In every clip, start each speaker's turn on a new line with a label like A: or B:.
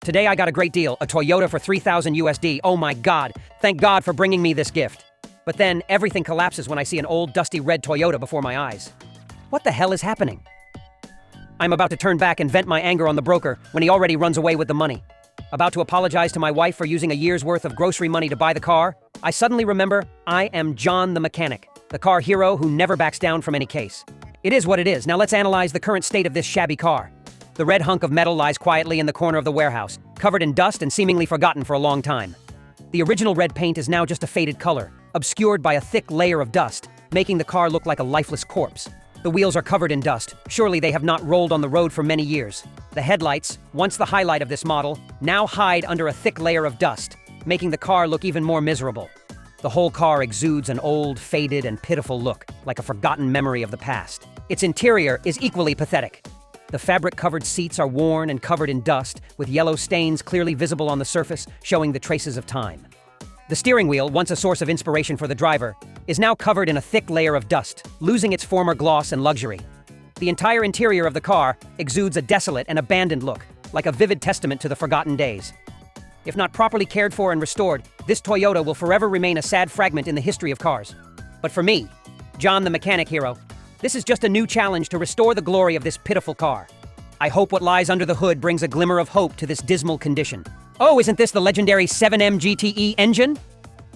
A: Today I got a great deal, a Toyota for 3,000 USD. Oh my God, thank God for bringing me this gift. But then everything collapses when I see an old dusty red Toyota before my eyes. What the hell is happening? I'm about to turn back and vent my anger on the broker when he already runs away with the money. About to apologize to my wife for using a year's worth of grocery money to buy the car, I suddenly remember I am John the mechanic, the car hero who never backs down from any case. It is what it is. Now let's analyze the current state of this shabby car. The red hunk of metal lies quietly in the corner of the warehouse, covered in dust and seemingly forgotten for a long time. The original red paint is now just a faded color, obscured by a thick layer of dust, making the car look like a lifeless corpse. The wheels are covered in dust. Surely they have not rolled on the road for many years. The headlights, once the highlight of this model, now hide under a thick layer of dust, making the car look even more miserable. The whole car exudes an old, faded, and pitiful look, like a forgotten memory of the past. Its interior is equally pathetic. The fabric-covered seats are worn and covered in dust, with yellow stains clearly visible on the surface, showing the traces of time. The steering wheel, once a source of inspiration for the driver, is now covered in a thick layer of dust, losing its former gloss and luxury. The entire interior of the car exudes a desolate and abandoned look, like a vivid testament to the forgotten days. If not properly cared for and restored, this Toyota will forever remain a sad fragment in the history of cars. But for me, John the mechanic hero, this is just a new challenge to restore the glory of this pitiful car. I hope what lies under the hood brings a glimmer of hope to this dismal condition. Oh, isn't this the legendary 7M GTE engine?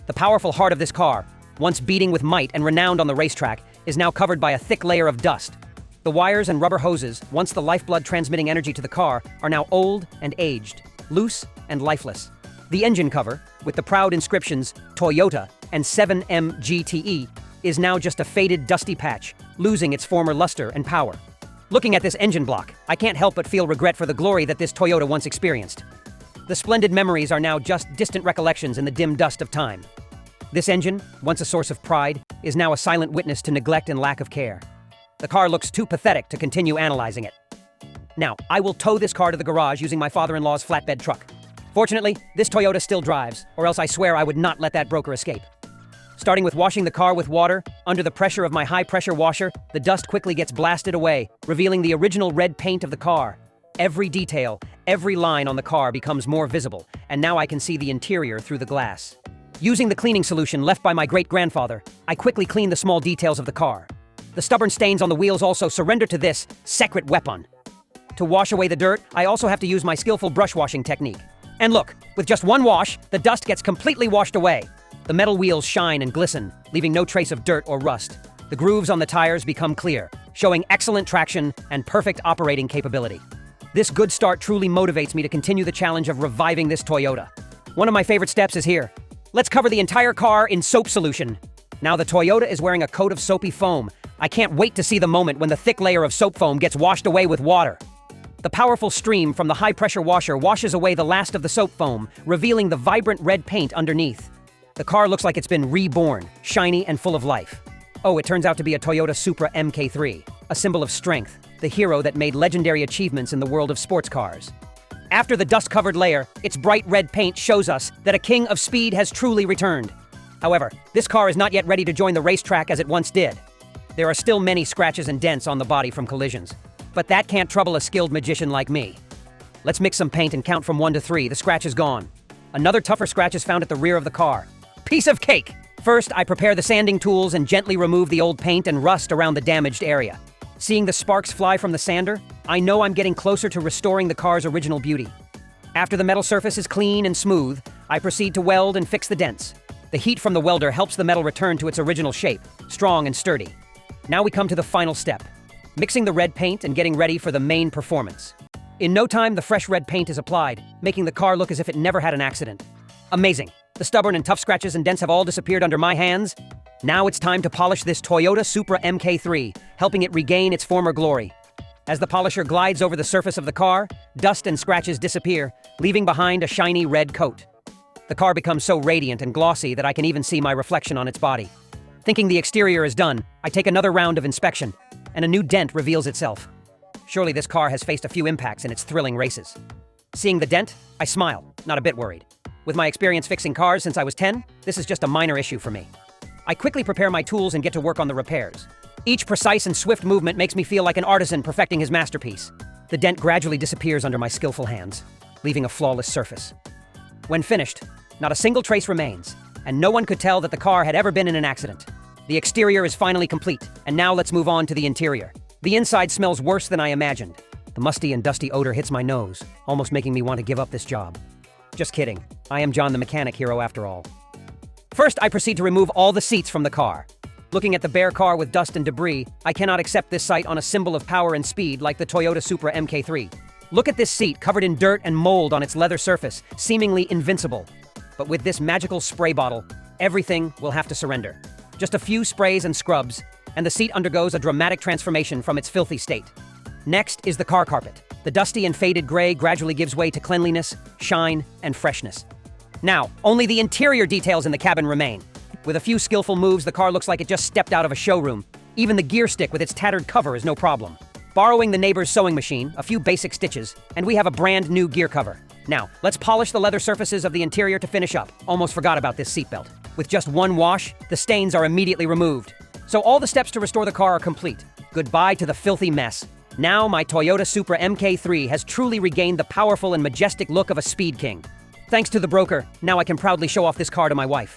A: The powerful heart of this car, once beating with might and renowned on the racetrack, is now covered by a thick layer of dust. The wires and rubber hoses, once the lifeblood transmitting energy to the car, are now old and aged, loose and lifeless. The engine cover, with the proud inscriptions Toyota and 7M GTE, is now just a faded, dusty patch, losing its former luster and power. Looking at this engine block, I can't help but feel regret for the glory that this Toyota once experienced. The splendid memories are now just distant recollections in the dim dust of time. This engine, once a source of pride, is now a silent witness to neglect and lack of care. The car looks too pathetic to continue analyzing it. Now, I will tow this car to the garage using my father-in-law's flatbed truck. Fortunately, this Toyota still drives, or else I swear I would not let that broker escape. Starting with washing the car with water, under the pressure of my high-pressure washer, the dust quickly gets blasted away, revealing the original red paint of the car. Every detail, every line on the car becomes more visible, and now I can see the interior through the glass. Using the cleaning solution left by my great-grandfather, I quickly clean the small details of the car. The stubborn stains on the wheels also surrender to this secret weapon. To wash away the dirt, I also have to use my skillful brush washing technique. And look, with just one wash, the dust gets completely washed away. The metal wheels shine and glisten, leaving no trace of dirt or rust. The grooves on the tires become clear, showing excellent traction and perfect operating capability. This good start truly motivates me to continue the challenge of reviving this Toyota. One of my favorite steps is here. Let's cover the entire car in soap solution. Now the Toyota is wearing a coat of soapy foam. I can't wait to see the moment when the thick layer of soap foam gets washed away with water. The powerful stream from the high-pressure washer washes away the last of the soap foam, revealing the vibrant red paint underneath. The car looks like it's been reborn, shiny and full of life. Oh, it turns out to be a Toyota Supra MK3, a symbol of strength, the hero that made legendary achievements in the world of sports cars. After the dust-covered layer, its bright red paint shows us that a king of speed has truly returned. However, this car is not yet ready to join the racetrack as it once did. There are still many scratches and dents on the body from collisions, but that can't trouble a skilled magician like me. Let's mix some paint and count from 1 to 3. The scratch is gone. Another tougher scratch is found at the rear of the car. Piece of cake! First, I prepare the sanding tools and gently remove the old paint and rust around the damaged area. Seeing the sparks fly from the sander, I know I'm getting closer to restoring the car's original beauty. After the metal surface is clean and smooth, I proceed to weld and fix the dents. The heat from the welder helps the metal return to its original shape, strong and sturdy. Now we come to the final step, mixing the red paint and getting ready for the main performance. In no time, the fresh red paint is applied, making the car look as if it never had an accident. Amazing! The stubborn and tough scratches and dents have all disappeared under my hands. Now it's time to polish this Toyota Supra MK3, helping it regain its former glory. As the polisher glides over the surface of the car, dust and scratches disappear, leaving behind a shiny red coat. The car becomes so radiant and glossy that I can even see my reflection on its body. Thinking the exterior is done, I take another round of inspection, and a new dent reveals itself. Surely this car has faced a few impacts in its thrilling races. Seeing the dent, I smile, not a bit worried. With my experience fixing cars since I was 10, this is just a minor issue for me. I quickly prepare my tools and get to work on the repairs. Each precise and swift movement makes me feel like an artisan perfecting his masterpiece. The dent gradually disappears under my skillful hands. leaving a flawless surface. When finished, not a single trace remains, and no one could tell that the car had ever been in an accident. The exterior is finally complete, and now let's move on to the interior. The inside smells worse than I imagined. The musty and dusty odor hits my nose, almost making me want to give up this job. Just kidding. I am John the mechanic hero after all. First, I proceed to remove all the seats from the car. Looking at the bare car with dust and debris, I cannot accept this sight on a symbol of power and speed like the Toyota Supra MK3. Look at this seat covered in dirt and mold on its leather surface, seemingly invincible. But with this magical spray bottle, everything will have to surrender. Just a few sprays and scrubs, and the seat undergoes a dramatic transformation from its filthy state. Next is the car carpet. The dusty and faded gray gradually gives way to cleanliness, shine, and freshness. Now, only the interior details in the cabin remain. With a few skillful moves, the car looks like it just stepped out of a showroom. Even the gear stick with its tattered cover is no problem. Borrowing the neighbor's sewing machine, a few basic stitches, and we have a brand new gear cover. Now, let's polish the leather surfaces of the interior to finish up. Almost forgot about this seatbelt. With just one wash, the stains are immediately removed. So all the steps to restore the car are complete. Goodbye to the filthy mess. Now my Toyota Supra MK3 has truly regained the powerful and majestic look of a speed king. Thanks to the broker, now I can proudly show off this car to my wife.